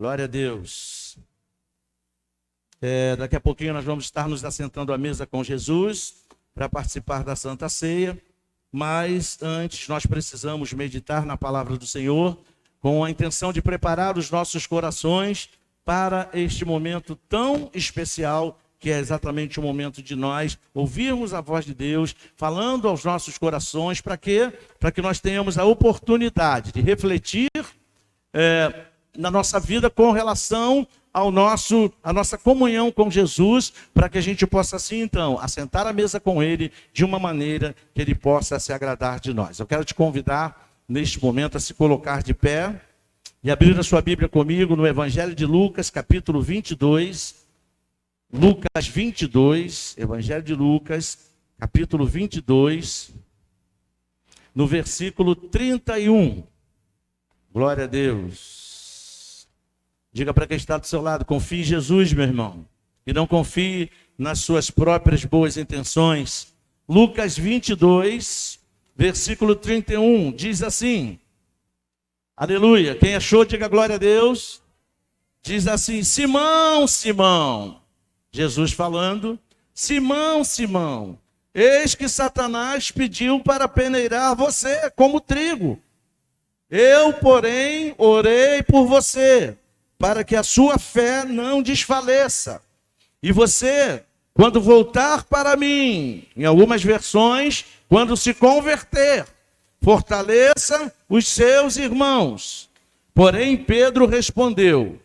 Glória a Deus. Daqui a pouquinho nós vamos estar nos assentando à mesa com Jesus para participar da Santa Ceia. Mas antes nós precisamos meditar na palavra do Senhor com a intenção de preparar os nossos corações para este momento tão especial, que é exatamente o momento de nós ouvirmos a voz de Deus, falando aos nossos corações. Para quê? Para que nós tenhamos a oportunidade de refletir na nossa vida com relação à nossa comunhão com Jesus, para que a gente possa assim então assentar à mesa com Ele de uma maneira que Ele possa se agradar de nós. Eu quero te convidar neste momento a se colocar de pé e abrir a sua Bíblia comigo no Evangelho de Lucas, capítulo 22. Lucas 22, Evangelho de Lucas, capítulo 22, no versículo 31. Glória a Deus. Diga para quem está do seu lado, confie em Jesus, meu irmão, e não confie nas suas próprias boas intenções. Lucas 22, versículo 31, diz assim, aleluia, quem achou, diga glória a Deus. Diz assim, Simão, Simão, Jesus falando, Simão, Simão, eis que Satanás pediu para peneirar você como trigo. Eu, porém, orei por você, para que a sua fé não desfaleça. E você, quando voltar para mim, em algumas versões, quando se converter, fortaleça os seus irmãos. Porém, Pedro respondeu,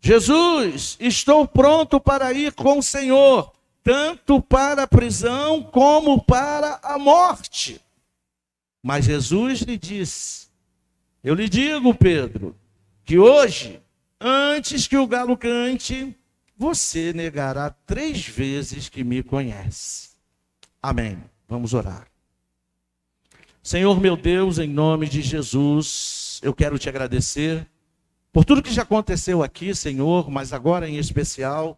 Jesus, estou pronto para ir com o Senhor, tanto para a prisão como para a morte. Mas Jesus lhe disse, eu lhe digo, Pedro, que hoje, antes que o galo cante, você negará 3 vezes que me conhece. Amém. Vamos orar. Senhor meu Deus, em nome de Jesus, eu quero te agradecer por tudo que já aconteceu aqui, Senhor, mas agora em especial,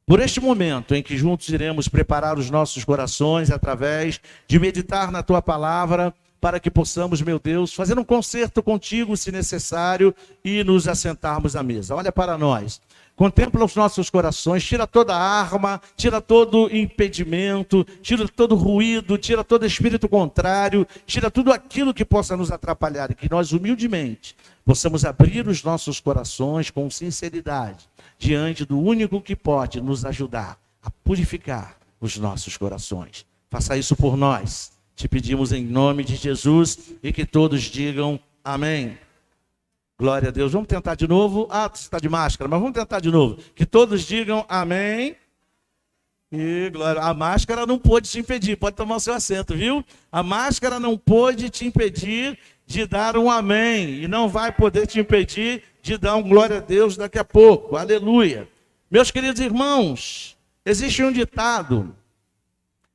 por este momento em que juntos iremos preparar os nossos corações através de meditar na tua palavra, para que possamos, meu Deus, fazer um concerto contigo, se necessário, e nos assentarmos à mesa. Olha para nós, contempla os nossos corações, tira toda arma, tira todo impedimento, tira todo ruído, tira todo espírito contrário, tira tudo aquilo que possa nos atrapalhar, e que nós humildemente possamos abrir os nossos corações com sinceridade, diante do único que pode nos ajudar a purificar os nossos corações. Faça isso por nós. Te pedimos em nome de Jesus e que todos digam amém. Glória a Deus. Vamos tentar de novo. Você está de máscara, mas vamos tentar de novo. Que todos digam amém. E glória. A máscara não pôde te impedir. Pode tomar o seu assento, viu? A máscara não pôde te impedir de dar um amém. E não vai poder te impedir de dar um glória a Deus daqui a pouco. Aleluia. Meus queridos irmãos, existe um ditado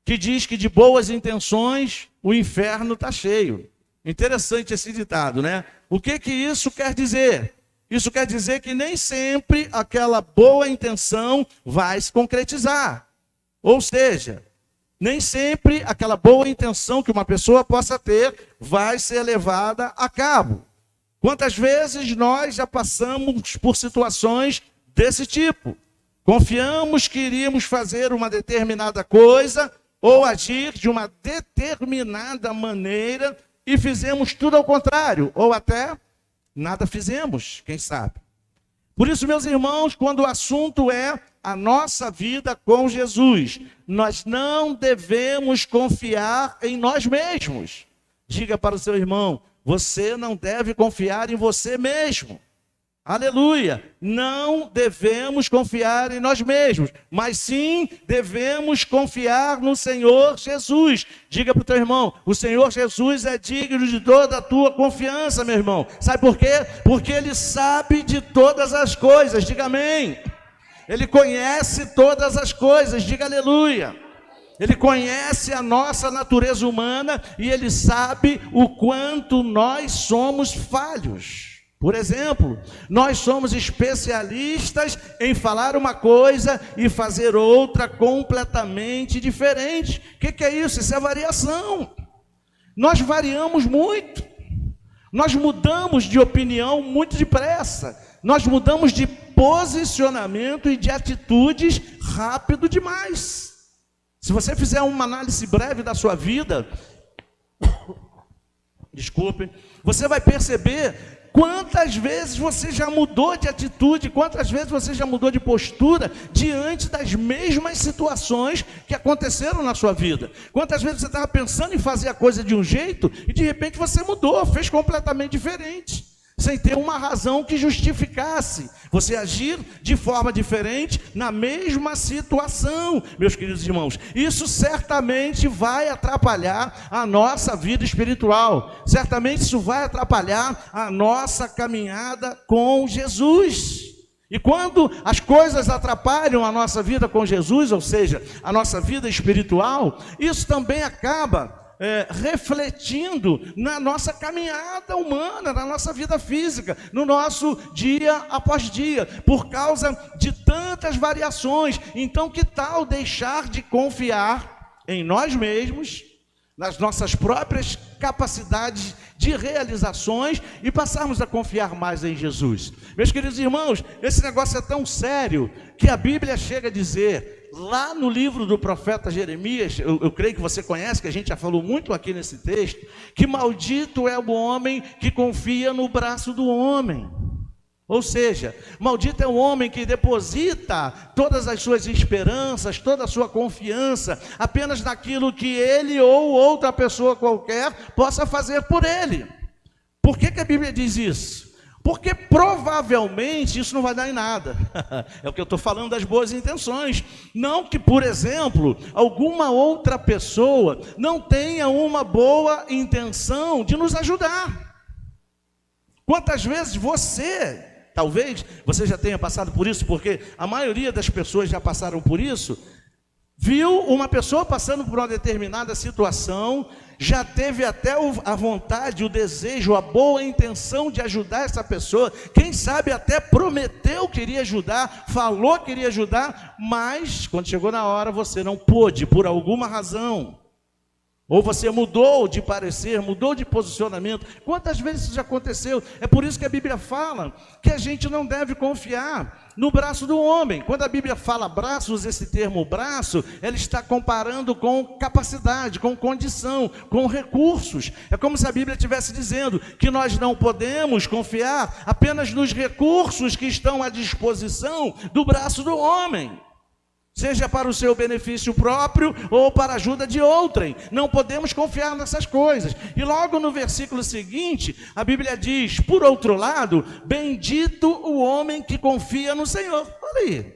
que diz que de boas intenções o inferno está cheio. Interessante esse ditado, né? O que isso quer dizer? Isso quer dizer que nem sempre aquela boa intenção vai se concretizar. Ou seja, nem sempre aquela boa intenção que uma pessoa possa ter vai ser levada a cabo. Quantas vezes nós já passamos por situações desse tipo? Confiamos que iríamos fazer uma determinada coisa, ou agir de uma determinada maneira e fizemos tudo ao contrário, ou até nada fizemos, quem sabe. Por isso, meus irmãos, quando o assunto é a nossa vida com Jesus, nós não devemos confiar em nós mesmos. Diga para o seu irmão, você não deve confiar em você mesmo. Aleluia! Não devemos confiar em nós mesmos, mas sim devemos confiar no Senhor Jesus. Diga para o teu irmão, o Senhor Jesus é digno de toda a tua confiança, meu irmão. Sabe por quê? Porque Ele sabe de todas as coisas, diga amém. Ele conhece todas as coisas, diga aleluia. Ele conhece a nossa natureza humana e Ele sabe o quanto nós somos falhos. Por exemplo, nós somos especialistas em falar uma coisa e fazer outra completamente diferente. O que é isso? Isso é variação. Nós variamos muito. Nós mudamos de opinião muito depressa. nós mudamos de posicionamento e de atitudes rápido demais. Se você fizer uma análise breve da sua vida, desculpe, você vai perceber quantas vezes você já mudou de atitude, quantas vezes você já mudou de postura diante das mesmas situações que aconteceram na sua vida. Quantas vezes você estava pensando em fazer a coisa de um jeito e de repente você mudou, fez completamente diferente, sem ter uma razão que justificasse você agir de forma diferente na mesma situação, meus queridos irmãos. Isso certamente vai atrapalhar a nossa vida espiritual, certamente isso vai atrapalhar a nossa caminhada com Jesus. E quando as coisas atrapalham a nossa vida com Jesus, ou seja, a nossa vida espiritual, isso também acaba refletindo na nossa caminhada humana, na nossa vida física, no nosso dia após dia, por causa de tantas variações. Então, que tal deixar de confiar em nós mesmos, nas nossas próprias capacidades de realizações e passarmos a confiar mais em Jesus? Meus queridos irmãos, esse negócio é tão sério que a Bíblia chega a dizer, lá no livro do profeta Jeremias, eu creio que você conhece, que a gente já falou muito aqui nesse texto, que maldito é o homem que confia no braço do homem. Ou seja, maldito é o homem que deposita todas as suas esperanças, toda a sua confiança apenas naquilo que ele ou outra pessoa qualquer possa fazer por ele. Por que a Bíblia diz isso? Porque provavelmente isso não vai dar em nada. É o que eu estou falando das boas intenções. Não que, por exemplo, alguma outra pessoa não tenha uma boa intenção de nos ajudar. Quantas vezes você, talvez você já tenha passado por isso, porque a maioria das pessoas já passaram por isso, viu uma pessoa passando por uma determinada situação, já teve até a vontade, o desejo, a boa intenção de ajudar essa pessoa, quem sabe até prometeu que iria ajudar, falou que iria ajudar, mas quando chegou na hora você não pôde, por alguma razão, ou você mudou de parecer, mudou de posicionamento. Quantas vezes isso já aconteceu? É por isso que a Bíblia fala que a gente não deve confiar no braço do homem. Quando a Bíblia fala braços, esse termo braço, ela está comparando com capacidade, com condição, com recursos. É como se a Bíblia estivesse dizendo que nós não podemos confiar apenas nos recursos que estão à disposição do braço do homem, seja para o seu benefício próprio ou para a ajuda de outrem. Não podemos confiar nessas coisas. E logo no versículo seguinte, a Bíblia diz, por outro lado, bendito o homem que confia no Senhor. Olha aí.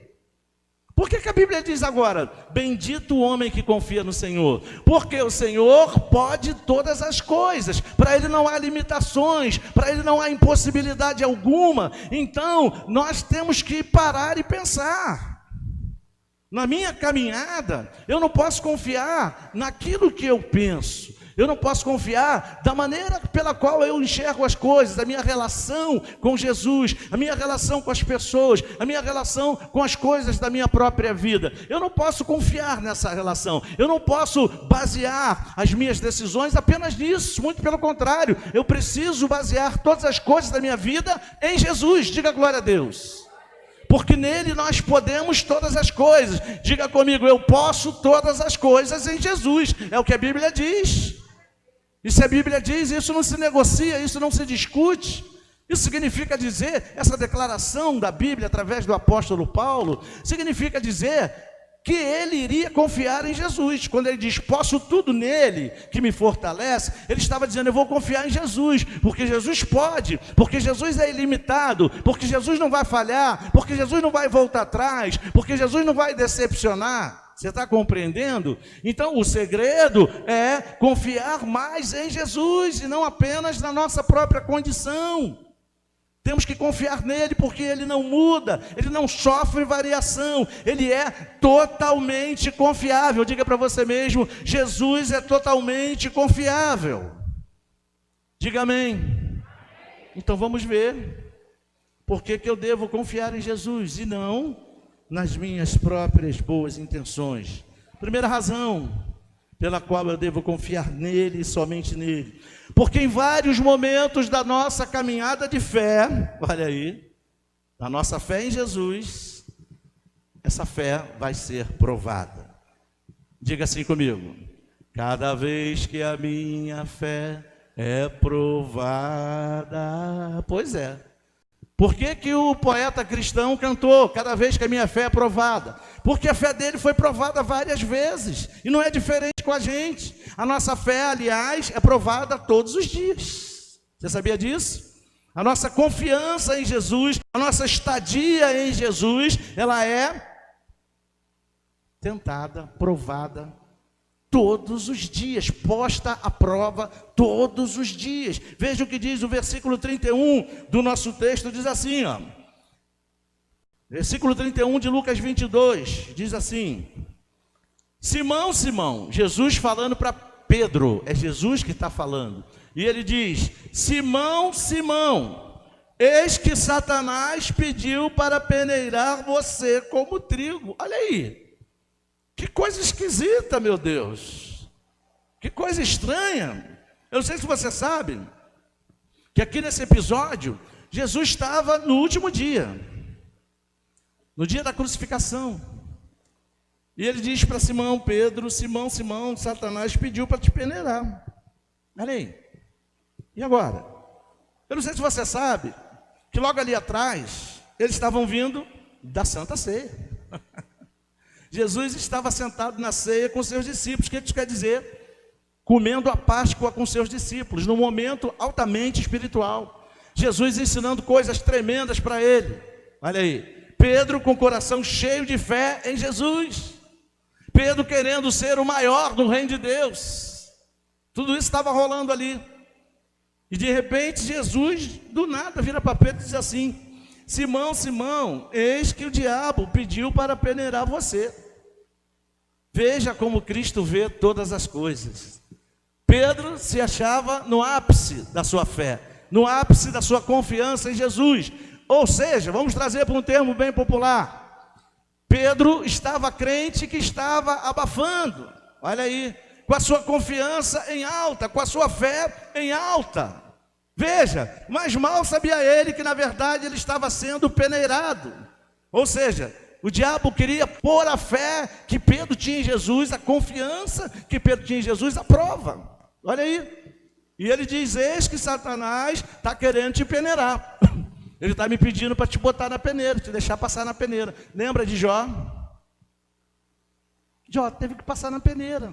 Por que a Bíblia diz agora, bendito o homem que confia no Senhor? Porque o Senhor pode todas as coisas, para Ele não há limitações, para Ele não há impossibilidade alguma. Então, nós temos que parar e pensar. Na minha caminhada, eu não posso confiar naquilo que eu penso. Eu não posso confiar da maneira pela qual eu enxergo as coisas, a minha relação com Jesus, a minha relação com as pessoas, a minha relação com as coisas da minha própria vida. Eu não posso confiar nessa relação. Eu não posso basear as minhas decisões apenas nisso. Muito pelo contrário, eu preciso basear todas as coisas da minha vida em Jesus. Diga glória a Deus. Porque nele nós podemos todas as coisas. Diga comigo, eu posso todas as coisas em Jesus. É o que a Bíblia diz. E se a Bíblia diz, isso não se negocia, isso não se discute. Isso significa dizer, essa declaração da Bíblia através do apóstolo Paulo, significa dizer que ele iria confiar em Jesus. Quando ele diz, posso tudo nele que me fortalece, ele estava dizendo, eu vou confiar em Jesus, porque Jesus pode, porque Jesus é ilimitado, porque Jesus não vai falhar, porque Jesus não vai voltar atrás, porque Jesus não vai decepcionar. Você está compreendendo? Então o segredo é confiar mais em Jesus e não apenas na nossa própria condição. Temos que confiar nele porque ele não muda, ele não sofre variação, ele é totalmente confiável. Diga para você mesmo, Jesus é totalmente confiável. Diga amém. Então vamos ver, por que eu devo confiar em Jesus e não nas minhas próprias boas intenções. Primeira razão pela qual eu devo confiar nele e somente nele. Porque em vários momentos da nossa caminhada de fé, olha aí, A nossa fé em Jesus, essa fé vai ser provada. Diga assim comigo: cada vez que a minha fé é provada. Pois é. Por que que o poeta cristão cantou cada vez que a minha fé é provada? Porque a fé dele foi provada várias vezes. E não é diferente com a gente. A nossa fé, aliás, é provada todos os dias. Você sabia disso? A nossa confiança em Jesus, a nossa estadia em Jesus, ela é tentada, provada todos os dias, posta à prova todos os dias. Veja o que diz o versículo 31 do nosso texto, diz assim, ó. Versículo 31 de Lucas 22, diz assim: Simão, Simão, Jesus falando para Pedro, é Jesus que está falando, e ele diz: Simão, Simão, eis que Satanás pediu para peneirar você como trigo. Olha aí, que coisa esquisita, meu Deus, que coisa estranha. Eu não sei se você sabe, que aqui nesse episódio, Jesus estava no último dia, no dia da crucificação, e ele diz para Simão Pedro: Simão, Simão, Satanás pediu para te peneirar. Olha aí, e agora? Eu não sei se você sabe, que logo ali atrás, eles estavam vindo da Santa Ceia. Jesus estava sentado na ceia com seus discípulos. O que isso quer dizer? Comendo a Páscoa com seus discípulos, num momento altamente espiritual. Jesus ensinando coisas tremendas para ele. Olha aí, Pedro com o coração cheio de fé em Jesus. Pedro querendo ser o maior do reino de Deus. Tudo isso estava rolando ali. E de repente Jesus, do nada, vira para Pedro e diz assim: Simão, Simão, eis que o diabo pediu para peneirar você. Veja como Cristo vê todas as coisas. Pedro se achava no ápice da sua fé, no ápice da sua confiança em Jesus. Ou seja, vamos trazer para um termo bem popular, Pedro estava crente que estava abafando. Olha aí, com a sua confiança em alta, com a sua fé em alta. Veja, mas mal sabia ele que na verdade ele estava sendo peneirado. Ou seja, o diabo queria pôr a fé que Pedro tinha em Jesus, a confiança que Pedro tinha em Jesus, à prova. Olha aí. E ele diz: eis que Satanás está querendo te peneirar. Ele está me pedindo para te botar na peneira, te deixar passar na peneira. Lembra de Jó? Jó teve que passar na peneira.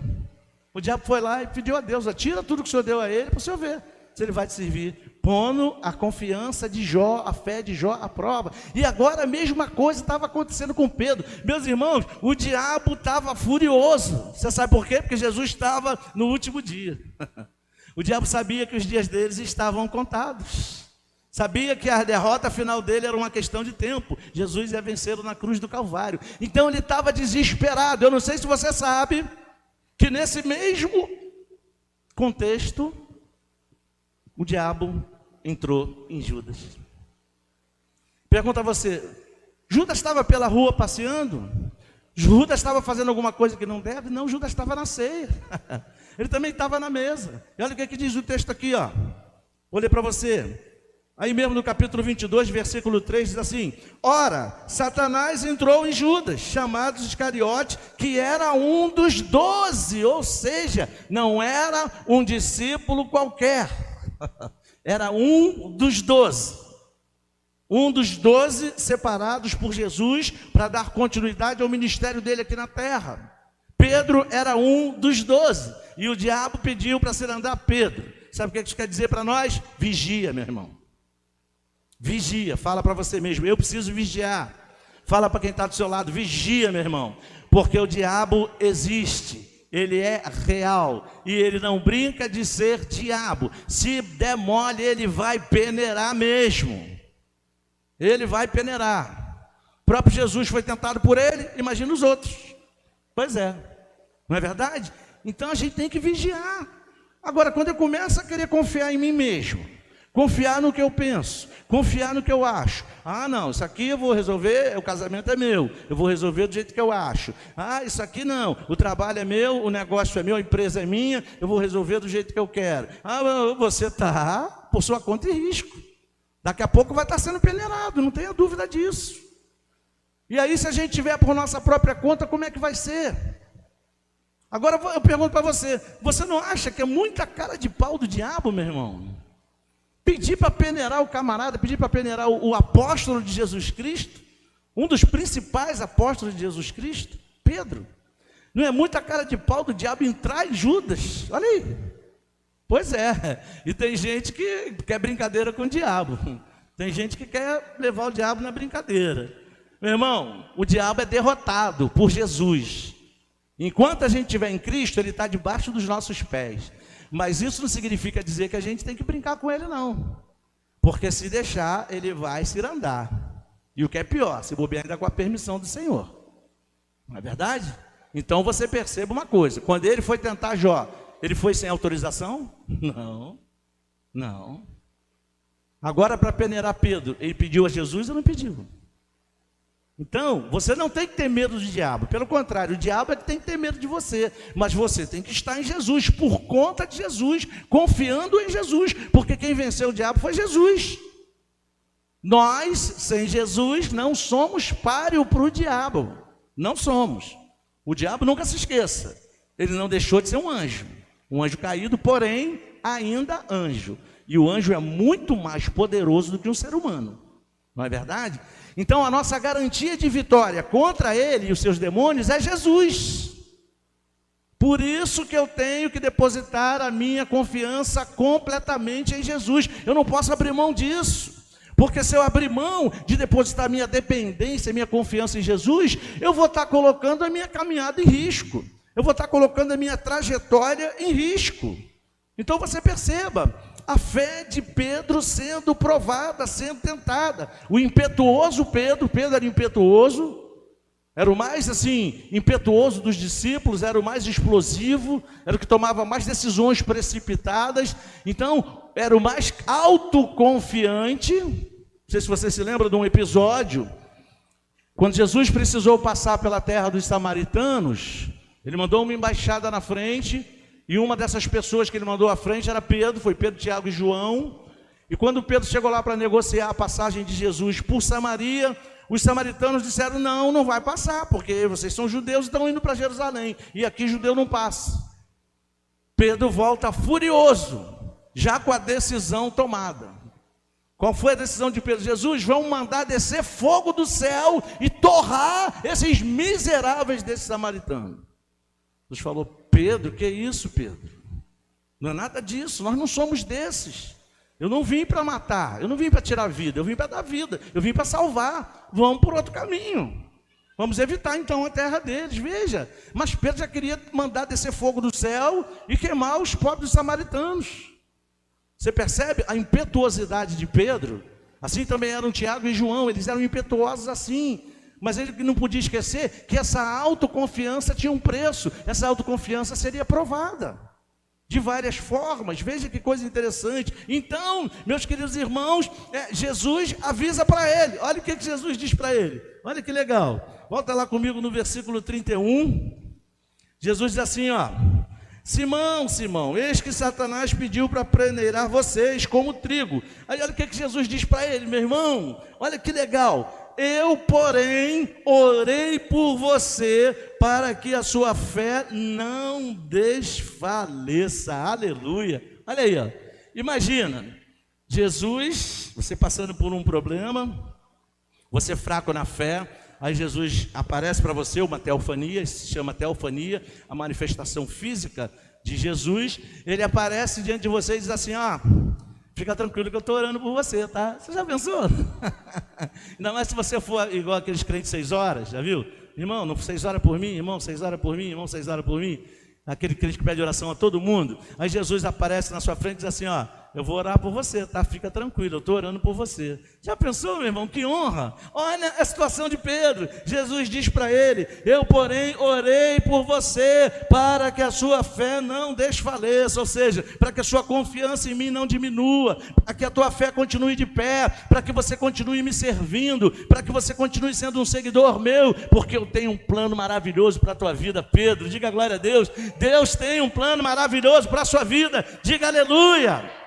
O diabo foi lá e pediu a Deus: tira tudo que o Senhor deu a ele para o Senhor ver se ele vai te servir. Pondo a confiança de Jó, a fé de Jó à prova. E agora a mesma coisa estava acontecendo com Pedro. Meus irmãos, o diabo estava furioso. Você sabe por quê? Porque Jesus estava no último dia. O diabo sabia que os dias deles estavam contados. Sabia que a derrota final dele era uma questão de tempo. Jesus ia vencê-lo na cruz do Calvário. Então ele estava desesperado. Eu não sei se você sabe que nesse mesmo contexto, o diabo entrou em Judas. Pergunta a você: Judas estava pela rua passeando? Judas estava fazendo alguma coisa que não deve? Não, Judas estava na ceia. Ele também estava na mesa. E olha o que diz o texto aqui, ó. Vou ler para você. Aí mesmo no capítulo 22, versículo 3, diz assim: ora, Satanás entrou em Judas, chamado Iscariote, que era um dos 12, ou seja, não era um discípulo qualquer, era um dos 12. Um dos 12 separados por Jesus para dar continuidade ao ministério dele aqui na terra. Pedro era um dos 12, e o diabo pediu para ser andar Pedro. Sabe o que isso quer dizer para nós? Vigia, meu irmão. Vigia, fala para você mesmo: eu preciso vigiar. Fala para quem está do seu lado: vigia, meu irmão, porque o diabo existe, ele é real, e ele não brinca de ser diabo. Se der mole, ele vai peneirar mesmo. Ele vai peneirar. O próprio Jesus foi tentado por ele, imagina os outros. Pois é, não é verdade? Então a gente tem que vigiar. Agora, quando eu começo a querer confiar em mim mesmo, confiar no que eu penso, confiar no que eu acho. Não, isso aqui eu vou resolver, o casamento é meu, eu vou resolver do jeito que eu acho. Isso aqui não, o trabalho é meu, o negócio é meu, a empresa é minha, eu vou resolver do jeito que eu quero. Você está por sua conta e risco. Daqui a pouco vai estar sendo peneirado, não tenha dúvida disso. E aí, se a gente tiver por nossa própria conta, como é que vai ser? Agora eu pergunto para você, você não acha que é muita cara de pau do diabo, meu irmão? Pedir para peneirar o camarada, pedir para peneirar o apóstolo de Jesus Cristo, um dos principais apóstolos de Jesus Cristo, Pedro. Não é muita cara de pau do diabo entrar em Judas? Olha aí. Pois é, e tem gente que quer brincadeira com o diabo. Tem gente que quer levar o diabo na brincadeira. Meu irmão, o diabo é derrotado por Jesus. Enquanto a gente estiver em Cristo, ele está debaixo dos nossos pés. Mas isso não significa dizer que a gente tem que brincar com ele, não. Porque se deixar, ele vai se irandar. E o que é pior, se bobear ainda com a permissão do Senhor. Não é verdade? Então você perceba uma coisa. Quando ele foi tentar Jó, ele foi sem autorização? Não. Não. Agora, para peneirar Pedro, ele pediu a Jesus ou não pediu? Então, você não tem que ter medo do diabo. Pelo contrário, o diabo é que tem que ter medo de você. Mas você tem que estar em Jesus, por conta de Jesus, confiando em Jesus. Porque quem venceu o diabo foi Jesus. Nós, sem Jesus, não somos páreo para o diabo. Não somos. O diabo, nunca se esqueça, ele não deixou de ser um anjo. Um anjo caído, porém, ainda anjo. E o anjo é muito mais poderoso do que um ser humano. Não é verdade? Então a nossa garantia de vitória contra ele e os seus demônios é Jesus. Por isso que eu tenho que depositar a minha confiança completamente em Jesus. Eu não posso abrir mão disso. Porque se eu abrir mão de depositar minha dependência, minha confiança em Jesus, eu vou estar colocando a minha caminhada em risco. Eu vou estar colocando a minha trajetória em risco. Então você perceba, a fé de Pedro sendo provada, sendo tentada. O impetuoso Pedro era impetuoso, era o mais assim, impetuoso dos discípulos, era o mais explosivo, era o que tomava mais decisões precipitadas, então era o mais autoconfiante. Não sei se você se lembra de um episódio, quando Jesus precisou passar pela terra dos samaritanos, ele mandou uma embaixada na frente, e uma dessas pessoas que ele mandou à frente era Pedro, foi Pedro, Tiago e João. E quando Pedro chegou lá para negociar a passagem de Jesus por Samaria, os samaritanos disseram, não vai passar, porque vocês são judeus e estão indo para Jerusalém, e aqui judeu não passa. Pedro volta furioso, já com a decisão tomada. Qual foi a decisão de Pedro? Jesus, vão mandar descer fogo do céu e torrar esses miseráveis desses samaritanos. Jesus falou, Pedro, que isso, Pedro? Não é nada disso, nós não somos desses. Eu não vim para matar, eu não vim para tirar vida, eu vim para dar vida, eu vim para salvar. Vamos por outro caminho. Vamos evitar então a terra deles, veja. Mas Pedro já queria mandar descer fogo do céu e queimar os pobres samaritanos. Você percebe a impetuosidade de Pedro? Assim também eram Tiago e João, eles eram impetuosos assim. Mas ele não podia esquecer que essa autoconfiança tinha um preço. Essa autoconfiança seria provada de várias formas. Veja que coisa interessante. Então, meus queridos irmãos, Jesus avisa para ele. Olha o que Jesus diz para ele. Olha que legal. Volta lá comigo no versículo 31. Jesus diz assim, ó: Simão, Simão, eis que Satanás pediu para peneirar vocês como trigo. Aí olha o que Jesus diz para ele, meu irmão. Olha que legal. Eu, porém, orei por você para que a sua fé não desfaleça. Aleluia. Olha aí, ó. Imagina, Jesus, você passando por um problema, você fraco na fé, aí Jesus aparece para você, uma teofania, se chama teofania, a manifestação física de Jesus. Ele aparece diante de você e diz assim, ó, fica tranquilo que eu estou orando por você, tá? Você já pensou? Ainda mais se você for igual aqueles crentes 6 horas, já viu? Irmão, não 6 horas por mim, irmão, 6 horas por mim, irmão, 6 horas por mim. Aquele crente que pede oração a todo mundo. Aí Jesus aparece na sua frente e diz assim, ó, eu vou orar por você, tá? Fica tranquilo, eu estou orando por você. Já pensou, meu irmão? Que honra! Olha a situação de Pedro. Jesus diz para ele, eu, porém, orei por você para que a sua fé não desfaleça, ou seja, para que a sua confiança em mim não diminua, para que a tua fé continue de pé, para que você continue me servindo, para que você continue sendo um seguidor meu, porque eu tenho um plano maravilhoso para a tua vida, Pedro. Diga glória a Deus. Deus tem um plano maravilhoso para a sua vida. Diga aleluia.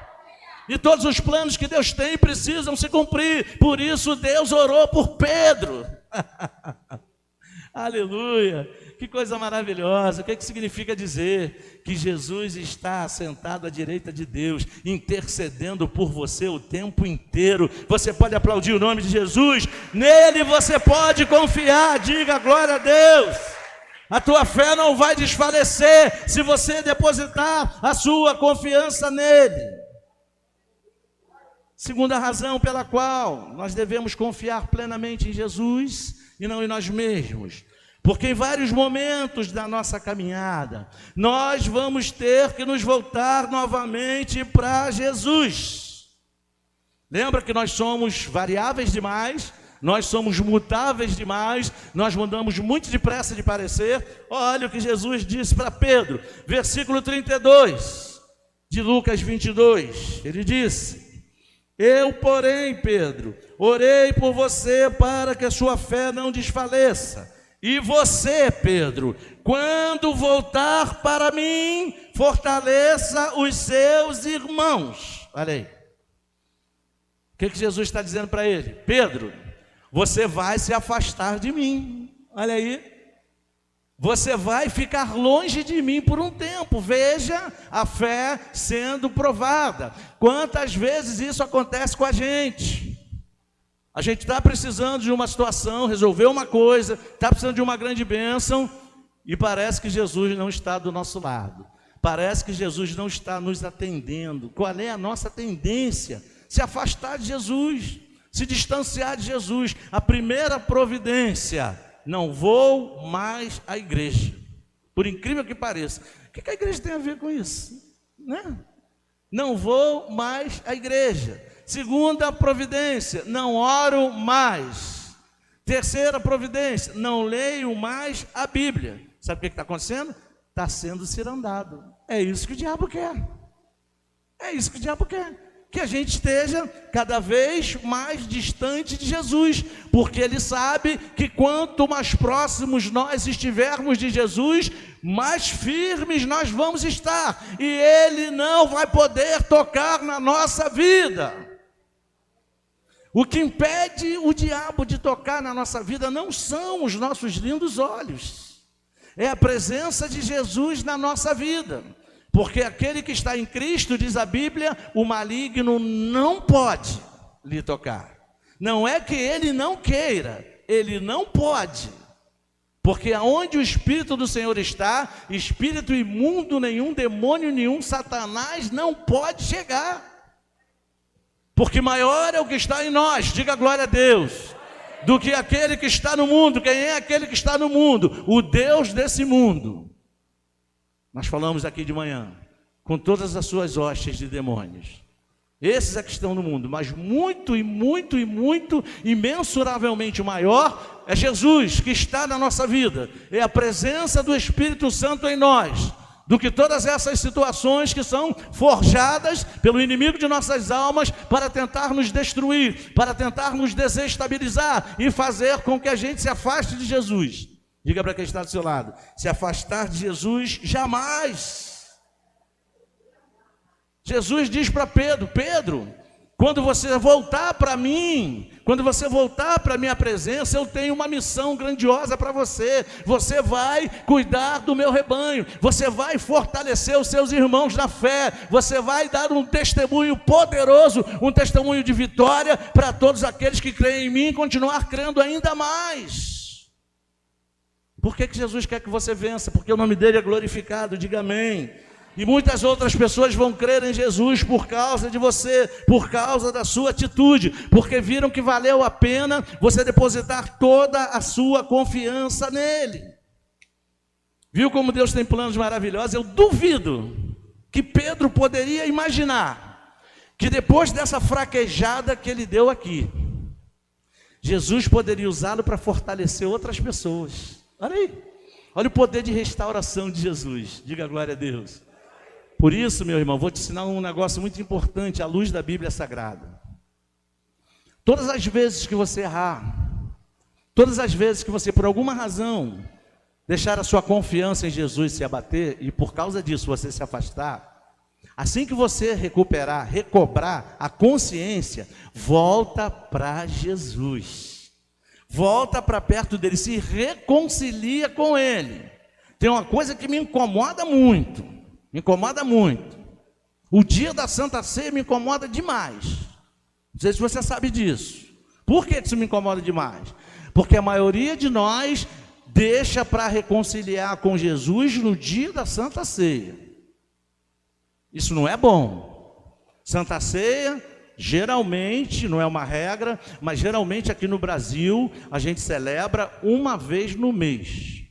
E todos os planos que Deus tem precisam se cumprir. Por isso Deus orou por Pedro. Aleluia. Que coisa maravilhosa. O que significa dizer que Jesus está sentado à direita de Deus, intercedendo por você o tempo inteiro? Você pode aplaudir o nome de Jesus. Nele você pode confiar. Diga glória a Deus. A tua fé não vai desfalecer se você depositar a sua confiança nele. Segunda razão pela qual nós devemos confiar plenamente em Jesus e não em nós mesmos. Porque em vários momentos da nossa caminhada, nós vamos ter que nos voltar novamente para Jesus. Lembra que nós somos variáveis demais, nós somos mutáveis demais, nós mudamos muito depressa de parecer. Olha o que Jesus disse para Pedro, versículo 32 de Lucas 22. Ele disse: eu, porém, Pedro, orei por você para que a sua fé não desfaleça. E você, Pedro, quando voltar para mim, fortaleça os seus irmãos. Olha aí. O que Jesus está dizendo para ele? Pedro, você vai se afastar de mim. Olha aí. Você vai ficar longe de mim por um tempo. Veja a fé sendo provada. Quantas vezes isso acontece com a gente? A gente está precisando de uma situação, resolver uma coisa, está precisando de uma grande bênção, e parece que Jesus não está do nosso lado. Parece que Jesus não está nos atendendo. Qual é a nossa tendência? Se afastar de Jesus, se distanciar de Jesus. A primeira providência: não vou mais à igreja. Por incrível que pareça. O que a igreja tem a ver com isso? Né? Não vou mais à igreja. Segunda providência: não oro mais. Terceira providência: não leio mais a Bíblia. Sabe o que está acontecendo? Está sendo cirandado. É isso que o diabo quer. É isso que o diabo quer. Que a gente esteja cada vez mais distante de Jesus, porque ele sabe que quanto mais próximos nós estivermos de Jesus, mais firmes nós vamos estar, e ele não vai poder tocar na nossa vida. O que impede o diabo de tocar na nossa vida não são os nossos lindos olhos, é a presença de Jesus na nossa vida. Porque aquele que está em Cristo, diz a Bíblia, o maligno não pode lhe tocar. Não é que ele não queira, ele não pode. Porque aonde o Espírito do Senhor está, espírito imundo nenhum, demônio nenhum, Satanás não pode chegar. Porque maior é o que está em nós, diga glória a Deus, do que aquele que está no mundo. Quem é aquele que está no mundo? O Deus desse mundo. Nós falamos aqui de manhã, com todas as suas hostes de demônios. Esses é que estão no mundo, mas muito, imensuravelmente maior é Jesus, que está na nossa vida. É a presença do Espírito Santo em nós, do que todas essas situações que são forjadas pelo inimigo de nossas almas para tentar nos destruir, para tentar nos desestabilizar e fazer com que a gente se afaste de Jesus. Diga para quem está do seu lado: se afastar de Jesus, jamais. Jesus diz para Pedro: Pedro, quando você voltar para mim, quando você voltar para a minha presença, eu tenho uma missão grandiosa para você. Você vai cuidar do meu rebanho, você vai fortalecer os seus irmãos na fé, você vai dar um testemunho poderoso, um testemunho de vitória para todos aqueles que creem em mim e continuar crendo ainda mais. Por que Jesus quer que você vença? Porque o nome dele é glorificado, diga amém. E muitas outras pessoas vão crer em Jesus por causa de você, por causa da sua atitude, porque viram que valeu a pena você depositar toda a sua confiança nele. Viu como Deus tem planos maravilhosos? Eu duvido que Pedro poderia imaginar que depois dessa fraquejada que ele deu aqui, Jesus poderia usá-lo para fortalecer outras pessoas. Olha aí, olha o poder de restauração de Jesus, diga glória a Deus. Por isso, meu irmão, vou te ensinar um negócio muito importante à luz da Bíblia Sagrada. Todas as vezes que você errar, todas as vezes que você, por alguma razão, deixar a sua confiança em Jesus se abater, e por causa disso você se afastar, Assim que você recobrar a consciência, volta para Jesus. Volta para perto dele, se reconcilia com ele. Tem uma coisa que me incomoda muito. O dia da Santa Ceia me incomoda demais. Não sei se você sabe disso. Por que isso me incomoda demais? Porque a maioria de nós deixa para reconciliar com Jesus no dia da Santa Ceia. Isso não é bom. Santa Ceia, geralmente, não é uma regra, mas geralmente aqui no Brasil, a gente celebra uma vez no mês.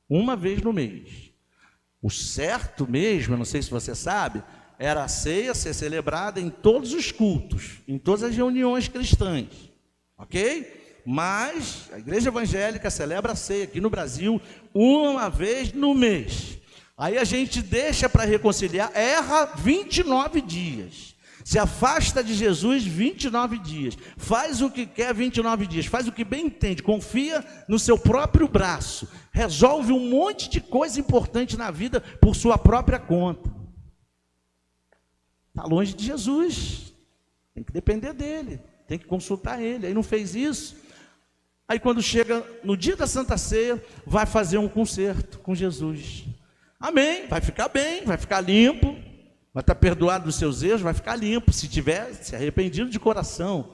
Uma vez no mês. O certo mesmo, eu não sei se você sabe, era a ceia ser celebrada em todos os cultos, em todas as reuniões cristãs. Ok? Mas a igreja evangélica celebra a ceia aqui no Brasil uma vez no mês. Aí a gente deixa para reconciliar, erra 29 dias. Se afasta de Jesus 29 dias. Faz o que quer 29 dias. Faz o que bem entende. Confia no seu próprio braço. Resolve um monte de coisa importante na vida por sua própria conta. Está longe de Jesus. Tem que depender dele. Tem que consultar ele. Aí não fez isso. Aí quando chega no dia da Santa Ceia, vai fazer um concerto com Jesus. Amém, vai ficar bem, vai ficar limpo, vai estar perdoado dos seus erros, vai ficar limpo, se tiver se arrependido de coração.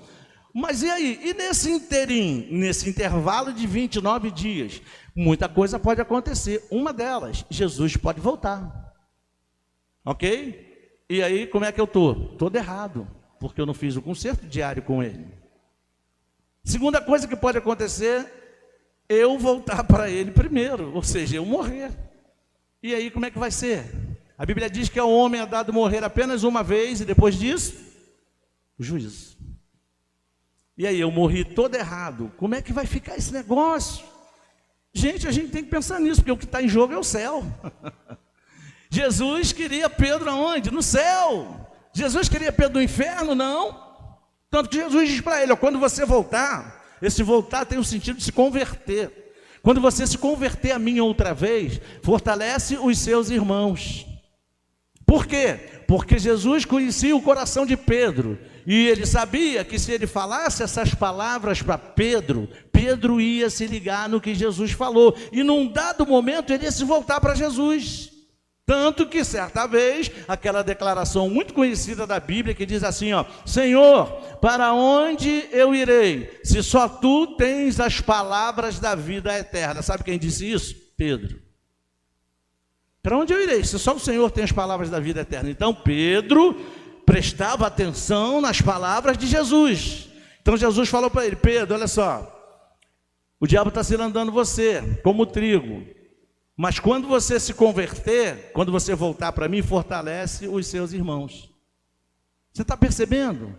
Mas e aí? E nesse intervalo de 29 dias, muita coisa pode acontecer. Uma delas, Jesus pode voltar. Ok? E aí, como é que eu estou? Todo errado, porque eu não fiz o concerto diário com ele. Segunda coisa que pode acontecer, eu voltar para ele primeiro, ou seja, eu morrer. E aí como é que vai ser? A Bíblia diz que ao homem é dado morrer apenas uma vez e depois disso, o juízo. E aí eu morri todo errado, como é que vai ficar esse negócio? Gente, a gente tem que pensar nisso, porque o que está em jogo é o céu. Jesus queria Pedro aonde? No céu. Jesus queria Pedro no inferno? Não. Tanto que Jesus diz para ele, ó, quando você voltar, esse voltar tem o sentido de se converter. Quando você se converter a mim outra vez, fortalece os seus irmãos. Por quê? Porque Jesus conhecia o coração de Pedro. E ele sabia que se ele falasse essas palavras para Pedro, Pedro ia se ligar no que Jesus falou. E num dado momento ele ia se voltar para Jesus. Tanto que certa vez, aquela declaração muito conhecida da Bíblia que diz assim, ó, Senhor, para onde eu irei, se só tu tens as palavras da vida eterna? Sabe quem disse isso? Pedro. Para onde eu irei, se só o Senhor tem as palavras da vida eterna? Então Pedro prestava atenção nas palavras de Jesus. Então Jesus falou para ele, Pedro, olha só, o diabo está cilandando você, como trigo. Mas quando você se converter, quando você voltar para mim, fortalece os seus irmãos. Você está percebendo?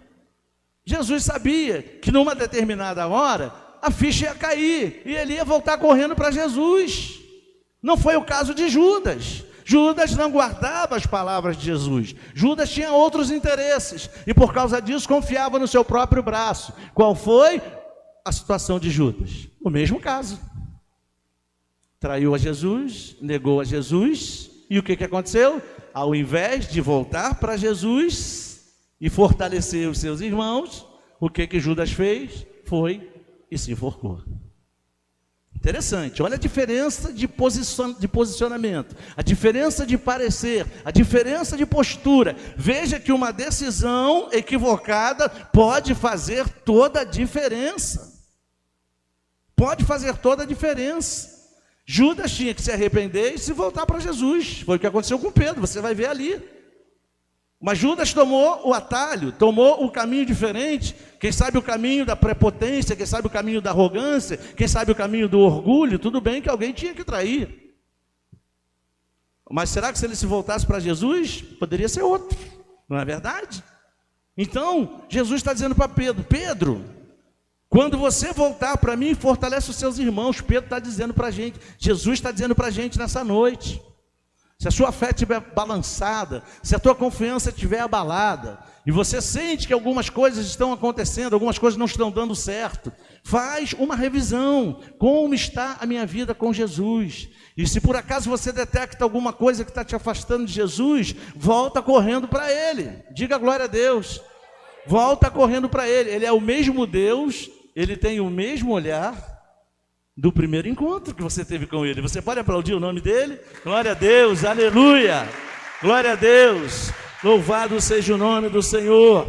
Jesus sabia que numa determinada hora, a ficha ia cair, e ele ia voltar correndo para Jesus. Não foi o caso de Judas. Judas não guardava as palavras de Jesus. Judas tinha outros interesses, e por causa disso confiava no seu próprio braço. Qual foi a situação de Judas? O mesmo caso. Traiu a Jesus, negou a Jesus, e o que aconteceu? Ao invés de voltar para Jesus e fortalecer os seus irmãos, o que Judas fez? Foi e se enforcou. Interessante, olha a diferença de posicionamento, a diferença de parecer, a diferença de postura. Veja que uma decisão equivocada pode fazer toda a diferença. Pode fazer toda a diferença. Judas tinha que se arrepender e se voltar para Jesus. Foi o que aconteceu com Pedro, você vai ver ali. Mas Judas tomou o atalho, tomou o caminho diferente. Quem sabe o caminho da prepotência, quem sabe o caminho da arrogância, quem sabe o caminho do orgulho. Tudo bem que alguém tinha que trair. Mas será que se ele se voltasse para Jesus, poderia ser outro? Não é verdade? Então, Jesus está dizendo para Pedro, Pedro, quando você voltar para mim, fortalece os seus irmãos. Pedro está dizendo para a gente, Jesus está dizendo para a gente nessa noite. se a sua fé estiver balançada, se a tua confiança estiver abalada, e você sente que algumas coisas estão acontecendo, algumas coisas não estão dando certo, faz uma revisão. Como está a minha vida com Jesus? E se por acaso você detecta alguma coisa que está te afastando de Jesus, volta correndo para Ele. Diga glória a Deus. Volta correndo para Ele. Ele é o mesmo Deus, Ele tem o mesmo olhar do primeiro encontro que você teve com Ele. Você pode aplaudir o nome dEle? Glória a Deus, aleluia, glória a Deus, louvado seja o nome do Senhor.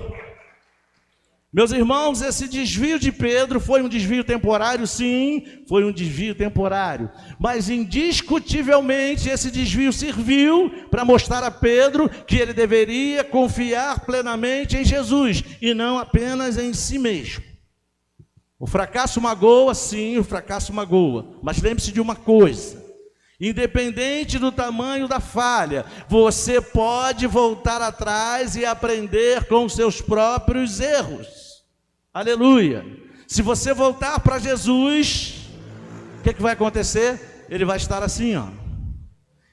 Meus irmãos, esse desvio de Pedro foi um desvio temporário? Sim, foi um desvio temporário, mas indiscutivelmente esse desvio serviu para mostrar a Pedro que ele deveria confiar plenamente em Jesus e não apenas em si mesmo. O fracasso magoa, sim, o fracasso magoa, mas lembre-se de uma coisa: independente do tamanho da falha, você pode voltar atrás e aprender com os seus próprios erros. Aleluia! Se você voltar para Jesus, o que vai acontecer? Ele vai estar assim, ó,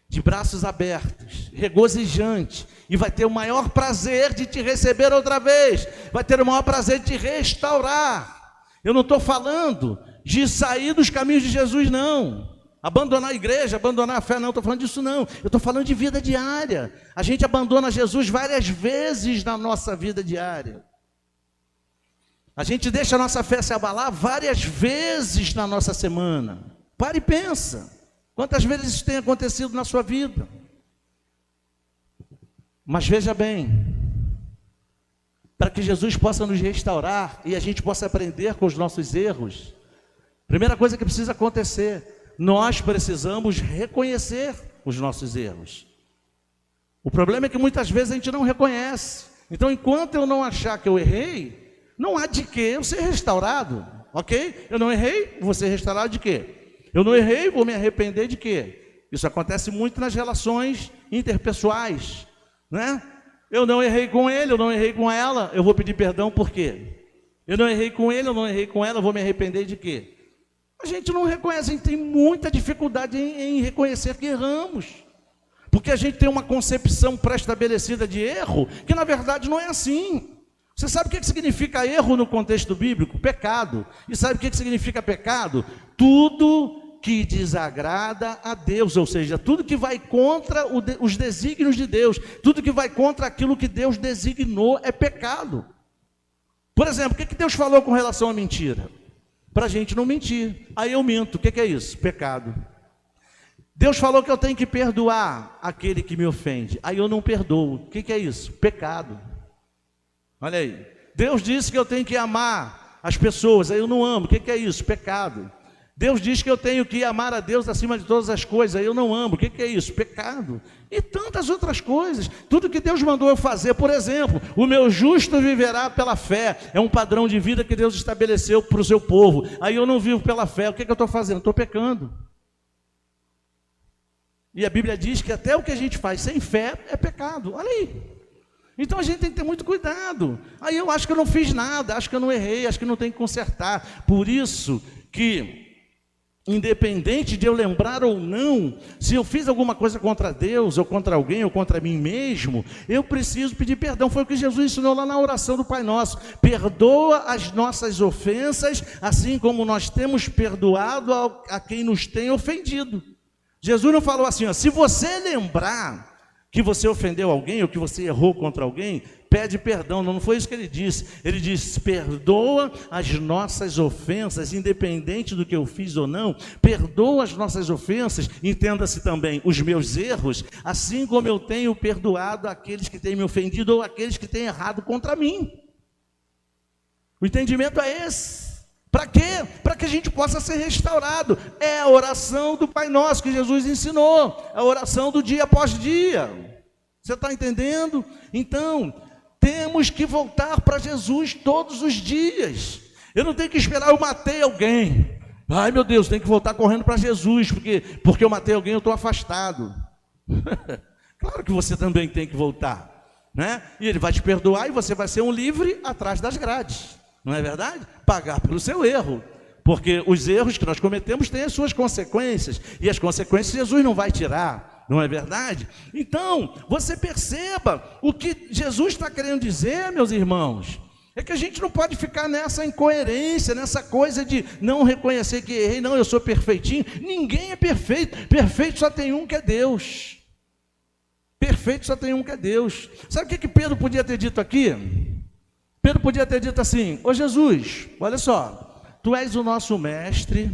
de braços abertos, regozijante, e vai ter o maior prazer de te receber outra vez, vai ter o maior prazer de te restaurar. Eu não estou falando de sair dos caminhos de Jesus, não. Abandonar a igreja, abandonar a fé, não estou falando disso, não. Eu estou falando de vida diária. A gente abandona Jesus várias vezes na nossa vida diária. A gente deixa a nossa fé se abalar várias vezes na nossa semana. Pare e pensa. Quantas vezes isso tem acontecido na sua vida? Mas veja bem, para que Jesus possa nos restaurar e a gente possa aprender com os nossos erros, primeira coisa que precisa acontecer, nós precisamos reconhecer os nossos erros. O problema é que muitas vezes a gente não reconhece. Então, enquanto eu não achar que eu errei, não há de que eu ser restaurado, ok? Eu não errei, vou ser restaurado de quê? Eu não errei, vou me arrepender de quê? Isso acontece muito nas relações interpessoais, né? Eu não errei com ele, eu não errei com ela, eu vou pedir perdão por quê? Eu não errei com ele, eu não errei com ela, eu vou me arrepender de quê? A gente não reconhece, a gente tem muita dificuldade em reconhecer que erramos. Porque a gente tem uma concepção pré-estabelecida de erro, que na verdade não é assim. Você sabe o que significa erro no contexto bíblico? Pecado. E sabe o que significa pecado? Tudo que desagrada a Deus, ou seja, tudo que vai contra os desígnios de Deus, tudo que vai contra aquilo que Deus designou é pecado. Por exemplo, o que Deus falou com relação à mentira? Para a gente não mentir. Aí eu minto, o que é isso? Pecado. Deus falou que eu tenho que perdoar aquele que me ofende, aí eu não perdoo, o que é isso? Pecado. Olha aí, Deus disse que eu tenho que amar as pessoas, aí eu não amo, o que é isso? Pecado. Deus diz que eu tenho que amar a Deus acima de todas as coisas, aí eu não amo, o que é isso? Pecado. E tantas outras coisas, tudo que Deus mandou eu fazer. Por exemplo, o meu justo viverá pela fé, é um padrão de vida que Deus estabeleceu para o seu povo, aí eu não vivo pela fé, o que eu estou fazendo? Estou pecando. E a Bíblia diz que até o que a gente faz sem fé é pecado, olha aí. Então a gente tem que ter muito cuidado. Aí eu acho que eu não fiz nada, acho que eu não errei, acho que não tem que consertar. Por isso que, independente de eu lembrar ou não, se eu fiz alguma coisa contra Deus, ou contra alguém, ou contra mim mesmo, eu preciso pedir perdão. Foi o que Jesus ensinou lá na oração do Pai Nosso: perdoa as nossas ofensas, assim como nós temos perdoado a quem nos tem ofendido. Jesus não falou assim, ó, se você lembrar que você ofendeu alguém, ou que você errou contra alguém, pede perdão. Não foi isso que ele disse. Ele disse, perdoa as nossas ofensas, independente do que eu fiz ou não, perdoa as nossas ofensas, entenda-se também os meus erros, assim como eu tenho perdoado aqueles que têm me ofendido, ou aqueles que têm errado contra mim. O entendimento é esse. Para quê? Para que a gente possa ser restaurado. É a oração do Pai Nosso que Jesus ensinou, a oração do dia após dia. Você está entendendo? Então, temos que voltar para Jesus todos os dias. Eu não tenho que esperar eu matei alguém. Ai meu Deus, tenho que voltar correndo para Jesus, porque eu matei alguém, eu estou afastado. Claro que você também tem que voltar, né? E Ele vai te perdoar e você vai ser um livre atrás das grades. Não é verdade? Pagar pelo seu erro, porque os erros que nós cometemos têm as suas consequências, e as consequências Jesus não vai tirar. Não é verdade? Então, você perceba o que Jesus está querendo dizer, meus irmãos. É que a gente não pode ficar nessa incoerência, nessa coisa de não reconhecer que errei, não, eu sou perfeitinho. Ninguém é perfeito. Perfeito só tem um, que é Deus. Perfeito só tem um, que é Deus. Sabe o que Pedro podia ter dito aqui? Pedro podia ter dito assim: ô Jesus, olha só, tu és o nosso mestre,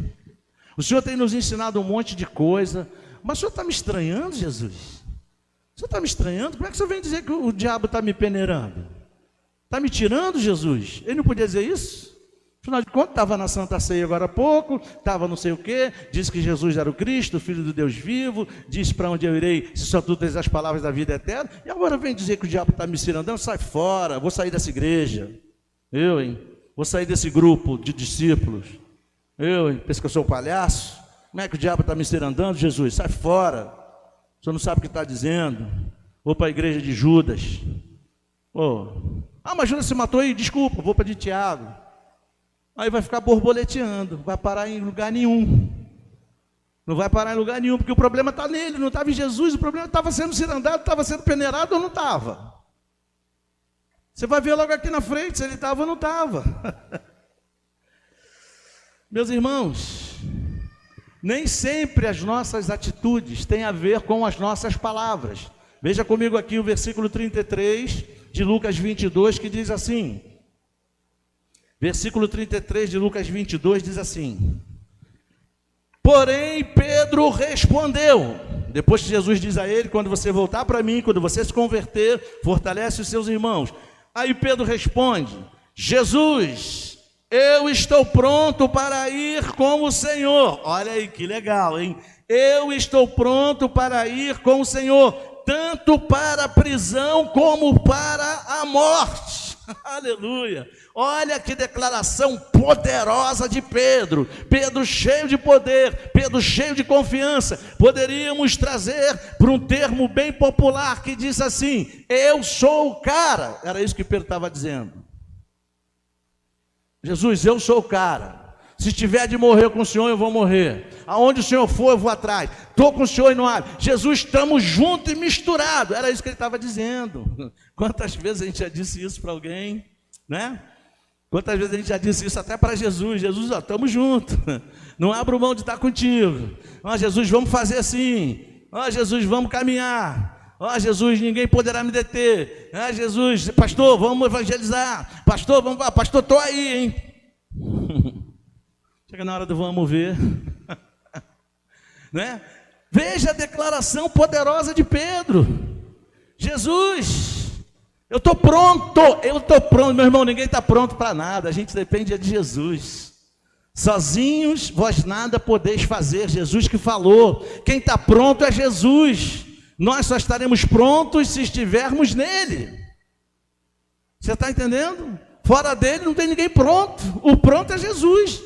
o Senhor tem nos ensinado um monte de coisa, mas o Senhor está me estranhando, Jesus? O Senhor está me estranhando? Como é que o Senhor vem dizer que o diabo está me peneirando? Está me tirando, Jesus? Ele não podia dizer isso? Afinal de contas, estava na Santa Ceia agora há pouco, estava não sei o quê, disse que Jesus era o Cristo, o Filho do Deus vivo, disse para onde eu irei, se só tu tens as palavras da vida eterna, e agora vem dizer que o diabo está me cirandando. Sai fora, vou sair dessa igreja, vou sair desse grupo de discípulos, pensa que eu sou um palhaço? Como é que o diabo está me cirandando, Jesus? Sai fora, o senhor não sabe o que está dizendo. Vou para a igreja de Judas. Mas Judas se matou aí, desculpa, vou para de Tiago. Aí vai ficar borboleteando, não vai parar em lugar nenhum. Não vai parar em lugar nenhum, porque o problema está nele, não estava em Jesus. O problema estava sendo cirandado, estava sendo peneirado ou não estava. Você vai ver logo aqui na frente se ele estava ou não estava. Meus irmãos, nem sempre as nossas atitudes têm a ver com as nossas palavras. Veja comigo aqui o versículo 33 de Lucas 22, que diz assim. Versículo 33 de Lucas 22 diz assim: porém Pedro respondeu, depois que Jesus diz a ele: quando você voltar para mim, quando você se converter, fortalece os seus irmãos. Aí Pedro responde: Jesus, eu estou pronto para ir com o Senhor. Olha aí que legal, hein? Eu estou pronto para ir com o Senhor, tanto para a prisão como para a morte. Aleluia! Olha que declaração poderosa de Pedro. Pedro cheio de poder, Pedro cheio de confiança. Poderíamos trazer para um termo bem popular que diz assim: eu sou o cara. Era isso que Pedro estava dizendo. Jesus, eu sou o cara. Se tiver de morrer com o Senhor, eu vou morrer. Aonde o Senhor for, eu vou atrás. Estou com o Senhor e não há. Jesus, estamos juntos e misturados. Era isso que ele estava dizendo. Quantas vezes a gente já disse isso para alguém, né? Quantas vezes a gente já disse isso até para Jesus. Jesus, estamos juntos. Não abro mão de estar contigo. Jesus, vamos fazer assim. Jesus, vamos caminhar. Jesus, ninguém poderá me deter. Jesus, pastor, vamos evangelizar. Pastor, vamos lá. Pastor, estou aí, hein? Chega na hora do vamos ver. Né? Veja a declaração poderosa de Pedro. Jesus, eu estou pronto, meu irmão. Ninguém está pronto para nada, a gente depende de Jesus. Sozinhos vós nada podeis fazer, Jesus que falou. Quem está pronto é Jesus. Nós só estaremos prontos se estivermos nele. Você está entendendo? Fora dele não tem ninguém pronto. O pronto é Jesus.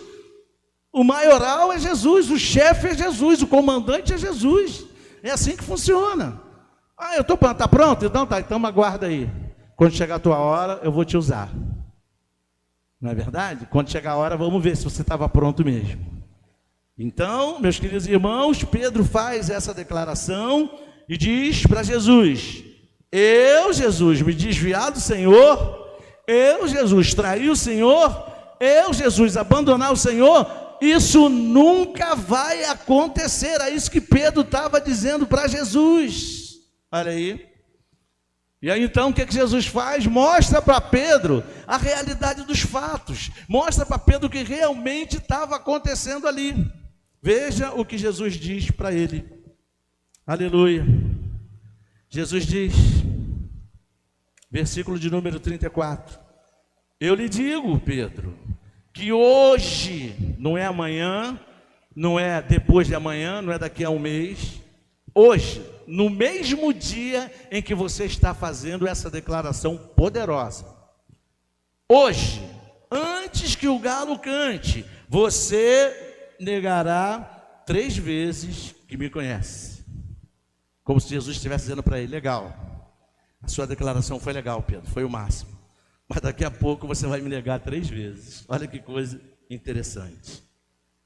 O maioral é Jesus, o chefe é Jesus, o comandante é Jesus. É assim que funciona. Eu estou pronto, está pronto? Então tá, então aguarda aí. Quando chegar a tua hora, eu vou te usar. Não é verdade? Quando chegar a hora, vamos ver se você estava pronto mesmo. Então, meus queridos irmãos, Pedro faz essa declaração e diz para Jesus: eu, Jesus, me desviar do Senhor, eu, Jesus, trair o Senhor, eu, Jesus, abandonar o Senhor, isso nunca vai acontecer. É isso que Pedro estava dizendo para Jesus. Olha aí. E aí então o que Jesus faz? Mostra para Pedro a realidade dos fatos. Mostra para Pedro o que realmente estava acontecendo ali. Veja o que Jesus diz para ele. Aleluia. Jesus diz, versículo de número 34. Eu lhe digo, Pedro, que hoje, não é amanhã, não é depois de amanhã, não é daqui a um mês, hoje, no mesmo dia em que você está fazendo essa declaração poderosa, hoje, antes que o galo cante, você negará 3 vezes que me conhece. Como se Jesus estivesse dizendo para ele: legal, a sua declaração foi legal, Pedro, foi o máximo. Mas daqui a pouco você vai me negar 3 vezes. Olha que coisa interessante.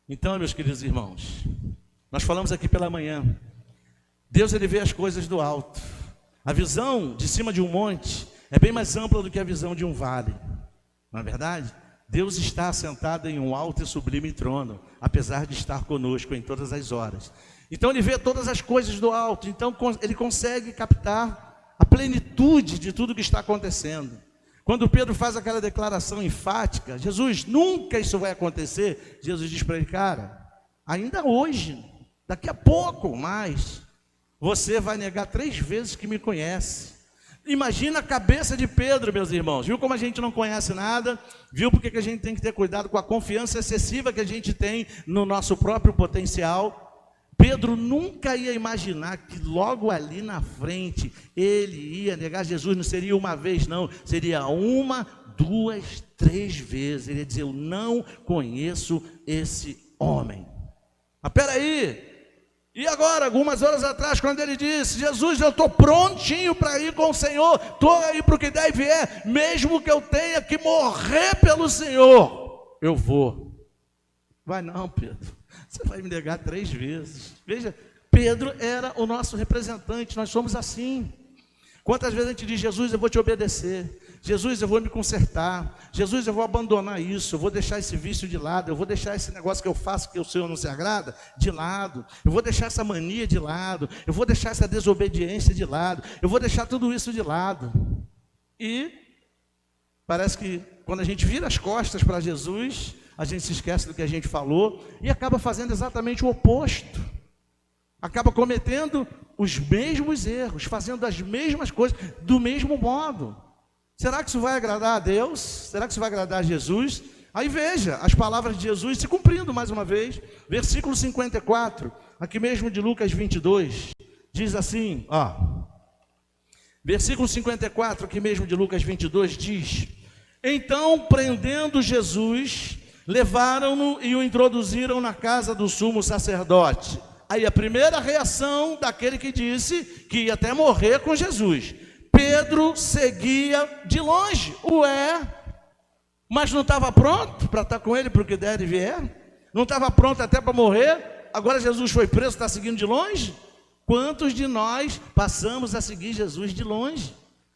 Então, meus queridos irmãos, nós falamos aqui pela manhã Deus, ele vê as coisas do alto. A visão de cima de um monte é bem mais ampla do que a visão de um vale. Não é verdade? Deus está assentado em um alto e sublime trono, apesar de estar conosco em todas as horas. Então ele vê todas as coisas do alto, então ele consegue captar a plenitude de tudo que está acontecendo. Quando Pedro faz aquela declaração enfática, Jesus, nunca isso vai acontecer, Jesus diz para ele, cara, ainda hoje, daqui a pouco mais, você vai negar 3 vezes que me conhece. Imagina a cabeça de Pedro, meus irmãos. Viu como a gente não conhece nada? Viu porque que a gente tem que ter cuidado com a confiança excessiva que a gente tem no nosso próprio potencial? Pedro nunca ia imaginar que logo ali na frente ele ia negar Jesus. Não seria uma vez, não. Seria 1, 2, 3 vezes. Ele ia dizer, eu não conheço esse homem. Mas peraí. E agora, algumas horas atrás, quando ele disse, Jesus, eu estou prontinho para ir com o Senhor, estou aí para o que der e vier, mesmo que eu tenha que morrer pelo Senhor, eu vou. Vai não, Pedro, você vai me negar 3 vezes. Veja, Pedro era o nosso representante, nós somos assim. Quantas vezes a gente diz, Jesus, eu vou te obedecer, Jesus, eu vou me consertar, Jesus, eu vou abandonar isso, eu vou deixar esse vício de lado, eu vou deixar esse negócio que eu faço que o Senhor não se agrada, de lado, eu vou deixar essa mania de lado, eu vou deixar essa desobediência de lado, eu vou deixar tudo isso de lado. E parece que quando a gente vira as costas para Jesus, a gente se esquece do que a gente falou e acaba fazendo exatamente o oposto. Acaba cometendo os mesmos erros, fazendo as mesmas coisas, do mesmo modo. Será que isso vai agradar a Deus? Será que isso vai agradar a Jesus? Aí veja, as palavras de Jesus se cumprindo mais uma vez. Versículo 54, aqui mesmo de Lucas 22, diz assim, ó. Versículo 54, aqui mesmo de Lucas 22, diz, então, prendendo Jesus, levaram-no e o introduziram na casa do sumo sacerdote. Aí a primeira reação daquele que disse que ia até morrer com Jesus. Pedro seguia de longe. Ué, mas não estava pronto para estar com ele para o que der e vier? Não estava pronto até para morrer? Agora Jesus foi preso, está seguindo de longe? Quantos de nós passamos a seguir Jesus de longe?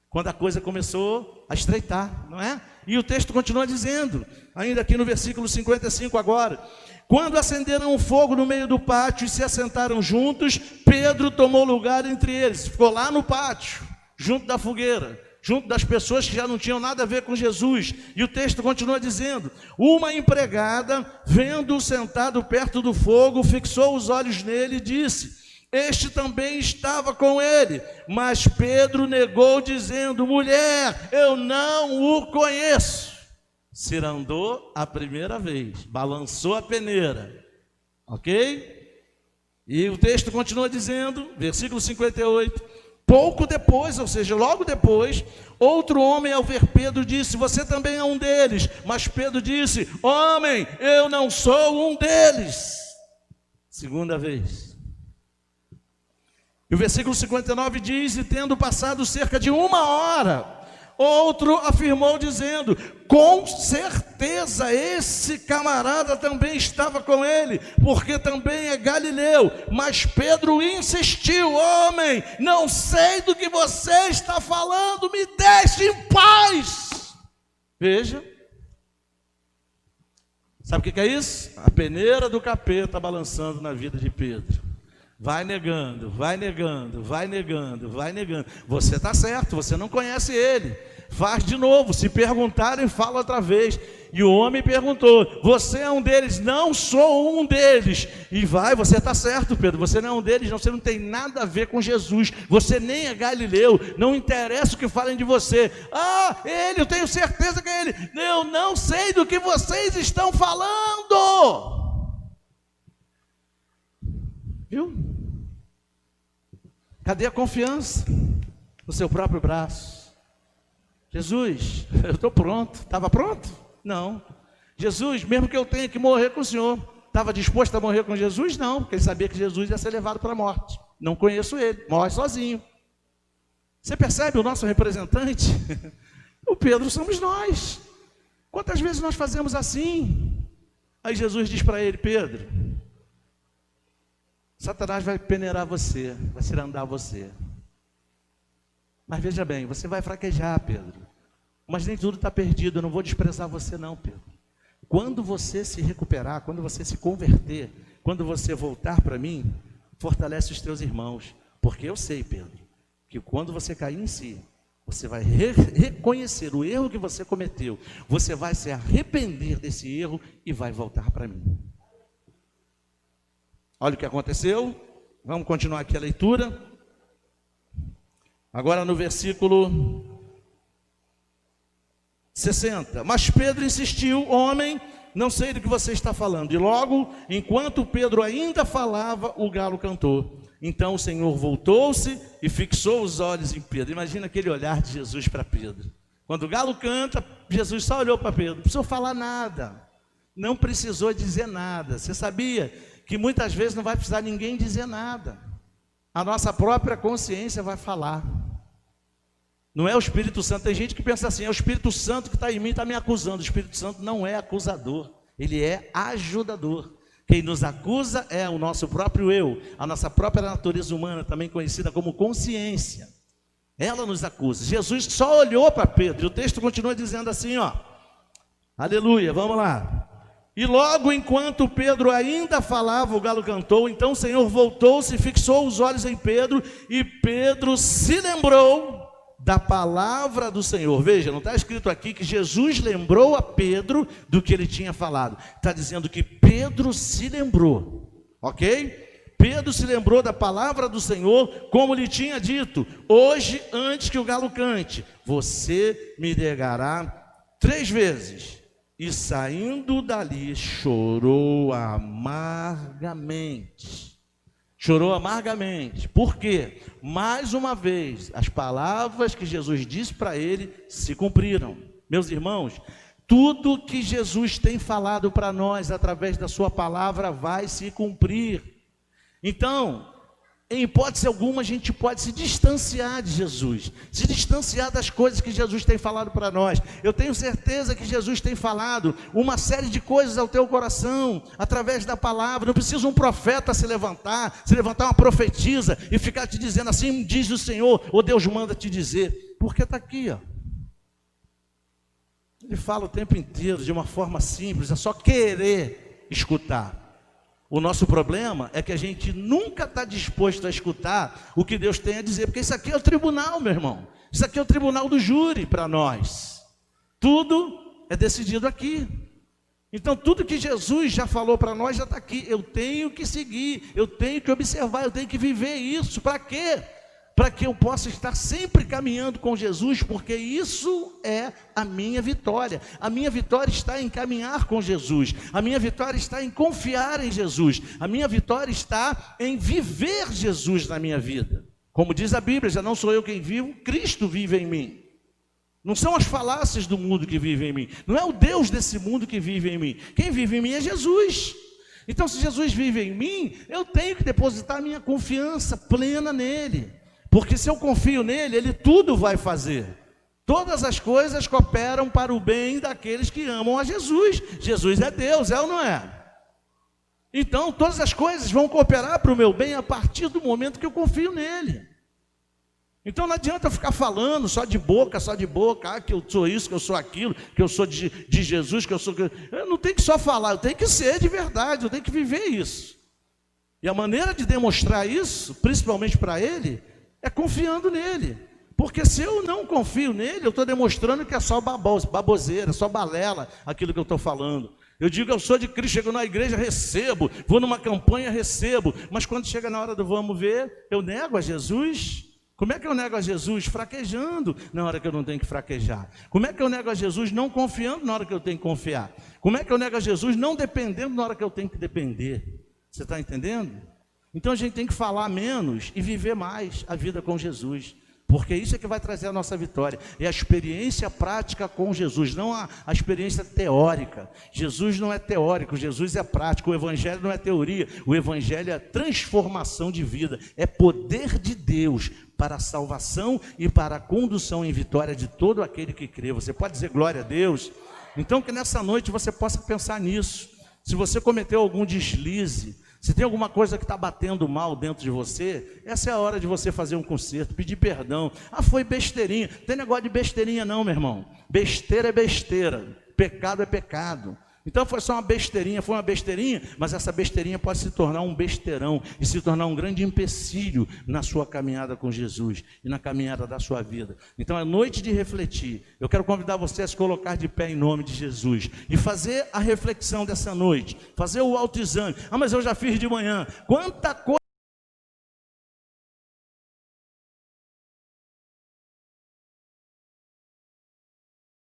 Quando a coisa começou a estreitar, não é? E o texto continua dizendo, ainda aqui no versículo 55 agora, quando acenderam um fogo no meio do pátio e se assentaram juntos, Pedro tomou lugar entre eles, ficou lá no pátio, junto da fogueira, junto das pessoas que já não tinham nada a ver com Jesus. E o texto continua dizendo, uma empregada, vendo-o sentado perto do fogo, fixou os olhos nele e disse, este também estava com ele, mas Pedro negou dizendo, mulher, eu não o conheço. Cirandou a primeira vez, balançou a peneira, ok? E o texto continua dizendo, versículo 58, pouco depois, ou seja, logo depois, outro homem ao ver Pedro disse, você também é um deles, mas Pedro disse, homem, eu não sou um deles. Segunda vez. E o versículo 59 diz, e tendo passado cerca de 1 hora, outro afirmou dizendo, com certeza esse camarada também estava com ele, porque também é galileu. Mas Pedro insistiu, homem, não sei do que você está falando, me deixe em paz. Veja, sabe o que é isso? A peneira do capeta balançando na vida de Pedro. Vai negando, vai negando, vai negando, vai negando. Você está certo, você não conhece ele. Faz de novo, se perguntarem, fala outra vez. E o homem perguntou, você é um deles? Não sou um deles. E vai, você está certo, Pedro, você não é um deles, não, você não tem nada a ver com Jesus. Você nem é galileu, não interessa o que falem de você. Ah, ele, eu tenho certeza que é ele. Eu não sei do que vocês estão falando. Viu? Cadê a confiança no seu próprio braço? Jesus, eu estou pronto. Estava pronto? Não. Jesus, mesmo que eu tenha que morrer com o Senhor, estava disposto a morrer com Jesus? Não, porque ele sabia que Jesus ia ser levado para a morte. Não conheço ele, morre sozinho. Você percebe o nosso representante? O Pedro somos nós. Quantas vezes nós fazemos assim? Aí Jesus diz para ele, Pedro, Satanás vai peneirar você, vai cirandar você. Mas veja bem, você vai fraquejar, Pedro. Mas nem tudo está perdido, eu não vou desprezar você não, Pedro. Quando você se recuperar, quando você se converter, quando você voltar para mim, fortalece os teus irmãos. Porque eu sei, Pedro, que quando você cair em si, você vai reconhecer o erro que você cometeu. Você vai se arrepender desse erro e vai voltar para mim. Olha o que aconteceu. Vamos continuar aqui a leitura. Agora no versículo 60. Mas Pedro insistiu: homem, não sei do que você está falando. E logo, enquanto Pedro ainda falava, o galo cantou. Então o Senhor voltou-se e fixou os olhos em Pedro. Imagina aquele olhar de Jesus para Pedro. Quando o galo canta, Jesus só olhou para Pedro. Não precisou falar nada. Não precisou dizer nada. Você sabia que muitas vezes não vai precisar ninguém dizer nada. A nossa própria consciência vai falar. Não é o Espírito Santo. Tem gente que pensa assim: é o Espírito Santo que está em mim, está me acusando. O Espírito Santo não é acusador. Ele é ajudador. Quem nos acusa é o nosso próprio eu, a nossa própria natureza humana, também conhecida como consciência. Ela nos acusa. Jesus só olhou para Pedro, e o texto continua dizendo assim, ó. Aleluia, vamos lá. E logo enquanto Pedro ainda falava, o galo cantou. Então o Senhor voltou-se e fixou os olhos em Pedro, e Pedro se lembrou da palavra do Senhor. Veja, não está escrito aqui que Jesus lembrou a Pedro do que ele tinha falado. Está dizendo que Pedro se lembrou, ok? Pedro se lembrou da palavra do Senhor, como lhe tinha dito: hoje, antes que o galo cante, você me negará 3 vezes. E saindo dali, chorou amargamente. Chorou amargamente. Por quê? Mais uma vez, as palavras que Jesus disse para ele se cumpriram. Meus irmãos, tudo que Jesus tem falado para nós através da sua palavra vai se cumprir. Então, em hipótese alguma, a gente pode se distanciar de Jesus, se distanciar das coisas que Jesus tem falado para nós. Eu tenho certeza que Jesus tem falado uma série de coisas ao teu coração, através da palavra. Não precisa um profeta se levantar uma profetisa e ficar te dizendo assim diz o Senhor, ou Deus manda te dizer, porque está aqui, ó. Ele fala o tempo inteiro, de uma forma simples, é só querer escutar. O nosso problema é que a gente nunca está disposto a escutar o que Deus tem a dizer, porque isso aqui é o tribunal, meu irmão. Isso aqui é o tribunal do júri para nós. Tudo é decidido aqui. Então tudo que Jesus já falou para nós já está aqui. Eu tenho que seguir, eu tenho que observar, eu tenho que viver isso. Para quê? Para que eu possa estar sempre caminhando com Jesus, porque isso é a minha vitória. A minha vitória está em caminhar com Jesus. A minha vitória está em confiar em Jesus. A minha vitória está em viver Jesus na minha vida. Como diz a Bíblia, já não sou eu quem vivo, Cristo vive em mim. Não são as falácias do mundo que vivem em mim. Não é o Deus desse mundo que vive em mim. Quem vive em mim é Jesus. Então, se Jesus vive em mim, eu tenho que depositar a minha confiança plena nele. Porque se eu confio nele, ele tudo vai fazer. Todas as coisas cooperam para o bem daqueles que amam a Jesus. Jesus é Deus, é ou não é? Então, todas as coisas vão cooperar para o meu bem a partir do momento que eu confio nele. Então não adianta eu ficar falando só de boca, que eu sou isso, que eu sou aquilo, que eu sou de Jesus, que eu sou... Eu não tenho que só falar, eu tenho que ser de verdade, eu tenho que viver isso. E a maneira de demonstrar isso, principalmente para ele, é confiando nele. Porque se eu não confio nele, eu estou demonstrando que é só baboseira, só balela aquilo que eu estou falando. Eu digo, eu sou de Cristo, chego na igreja, recebo, vou numa campanha, recebo, mas quando chega na hora do vamos ver, eu nego a Jesus. Como é que eu nego a Jesus? Fraquejando na hora que eu não tenho que fraquejar. Como é que eu nego a Jesus? Não confiando na hora que eu tenho que confiar. Como é que eu nego a Jesus? Não dependendo na hora que eu tenho que depender. Você está entendendo? Então a gente tem que falar menos e viver mais a vida com Jesus, porque isso é que vai trazer a nossa vitória, é a experiência prática com Jesus, não a experiência teórica. Jesus não é teórico, Jesus é prático. O Evangelho não é teoria, o Evangelho é transformação de vida, é poder de Deus para a salvação e para a condução em vitória de todo aquele que crê. Você pode dizer glória a Deus? Então que nessa noite você possa pensar nisso. Se você cometeu algum deslize, Se tem alguma coisa que está batendo mal dentro de você, essa é a hora de você fazer um conserto, pedir perdão. Ah, foi besteirinha. Não tem negócio de besteirinha não, meu irmão. Besteira é besteira, pecado é pecado. Então foi só uma besteirinha, mas essa besteirinha pode se tornar um besteirão e se tornar um grande empecilho na sua caminhada com Jesus e na caminhada da sua vida. Então é noite de refletir. Eu quero convidar você a se colocar de pé em nome de Jesus e fazer a reflexão dessa noite, fazer o autoexame. Ah, mas eu já fiz de manhã. Quanta coisa